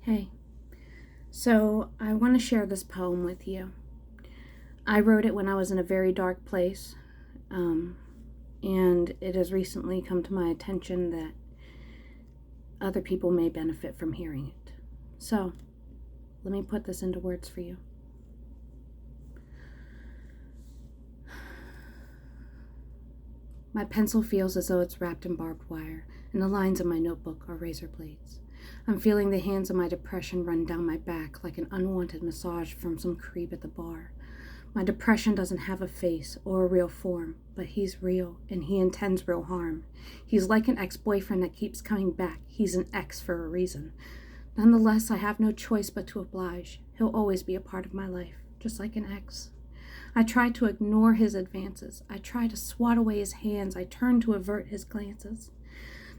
Hey, so I want to share this poem with you. I wrote it when I was in a very dark place, and it has recently come to my attention that other people may benefit from hearing it. So, let me put this into words for you. My pencil feels as though it's wrapped in barbed wire, and the lines of my notebook are razor blades. I'm feeling the hands of my depression run down my back like an unwanted massage from some creep at the bar. My depression doesn't have a face or a real form, but he's real, and he intends real harm. He's like an ex-boyfriend that keeps coming back. He's an ex for a reason. Nonetheless, I have no choice but to oblige. He'll always be a part of my life, just like an ex. I try to ignore his advances. I try to swat away his hands. I turn to avert his glances.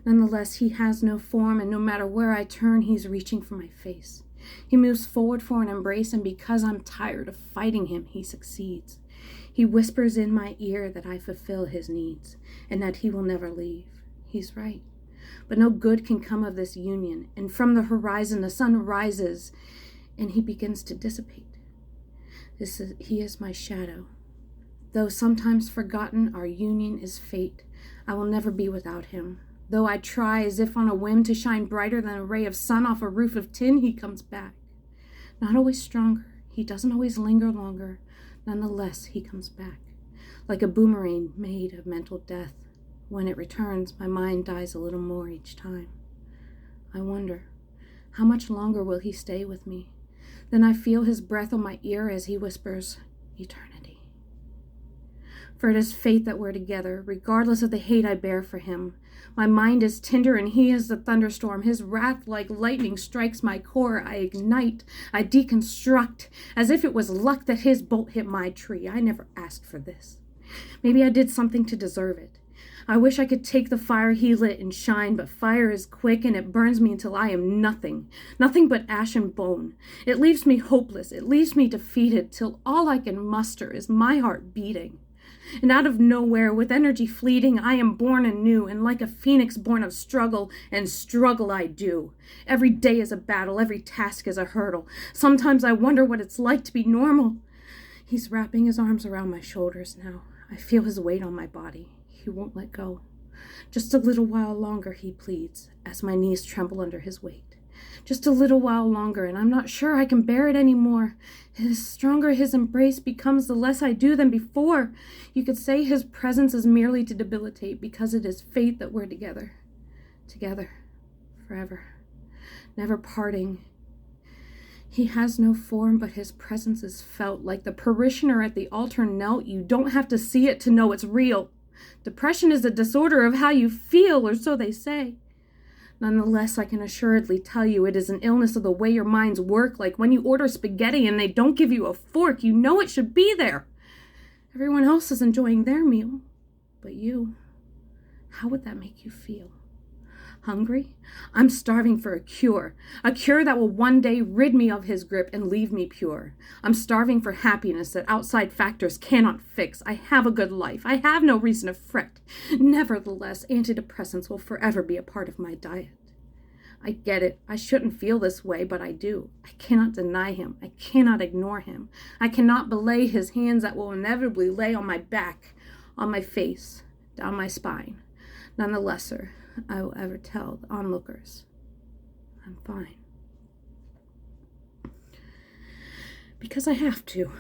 Nonetheless, he has no form, and no matter where I turn, he's reaching for my face. He moves forward for an embrace, and because I'm tired of fighting him, he succeeds. He whispers in my ear that I fulfill his needs, and that he will never leave. He's right. But no good can come of this union, and from the horizon the sun rises, and he begins to dissipate. He is my shadow. Though sometimes forgotten, our union is fate. I will never be without him. Though I try as if on a whim to shine brighter than a ray of sun off a roof of tin, he comes back. Not always stronger. He doesn't always linger longer. Nonetheless, he comes back. Like a boomerang made of mental death. When it returns, my mind dies a little more each time. I wonder, how much longer will he stay with me? Then I feel his breath on my ear as he whispers, eternity. For it is fate that we're together, regardless of the hate I bear for him. My mind is tinder and he is the thunderstorm. His wrath like lightning strikes my core. I ignite, I deconstruct, as if it was luck that his bolt hit my tree. I never asked for this. Maybe I did something to deserve it. I wish I could take the fire he lit and shine, but fire is quick and it burns me until I am nothing but ash and bone. It leaves me hopeless, it leaves me defeated, till all I can muster is my heart beating. And out of nowhere, with energy fleeting, I am born anew, and like a phoenix born of struggle, and struggle I do. Every day is a battle, every task is a hurdle. Sometimes I wonder what it's like to be normal. He's wrapping his arms around my shoulders now. I feel his weight on my body. He won't let go. Just a little while longer, he pleads, as my knees tremble under his weight. Just a little while longer, and I'm not sure I can bear it anymore. The stronger his embrace becomes, the less I do than before. You could say his presence is merely to debilitate, because it is fate that we're together. Together. Forever. Never parting. He has no form, but his presence is felt. Like the parishioner at the altar knelt, you don't have to see it to know it's real. Depression is a disorder of how you feel, or so they say. Nonetheless, I can assuredly tell you it is an illness of the way your minds work, like when you order spaghetti and they don't give you a fork, you know it should be there. Everyone else is enjoying their meal, but you, how would that make you feel? Hungry? I'm starving for a cure that will one day rid me of his grip and leave me pure. I'm starving for happiness that outside factors cannot fix. I have a good life. I have no reason to fret. Nevertheless, antidepressants will forever be a part of my diet. I get it. I shouldn't feel this way, but I do. I cannot deny him. I cannot ignore him. I cannot belay his hands that will inevitably lay on my back, on my face, down my spine. None the lesser I will ever tell the onlookers I'm fine. Because I have to.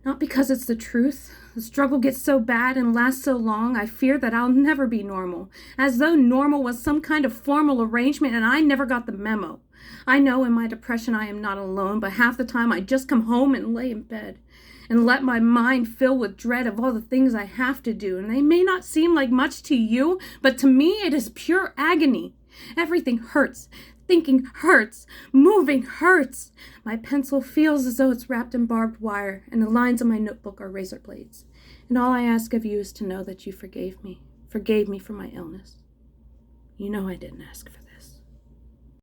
Not because it's the truth. The struggle gets so bad and lasts so long, I fear that I'll never be normal. As though normal was some kind of formal arrangement and I never got the memo. I know in my depression I am not alone, but half the time I just come home and lay in bed and let my mind fill with dread of all the things I have to do. And they may not seem like much to you, but to me it is pure agony. Everything hurts. Thinking hurts. Moving hurts. My pencil feels as though it's wrapped in barbed wire, and the lines of my notebook are razor blades. And all I ask of you is to know that you forgave me for my illness. You know I didn't ask for that.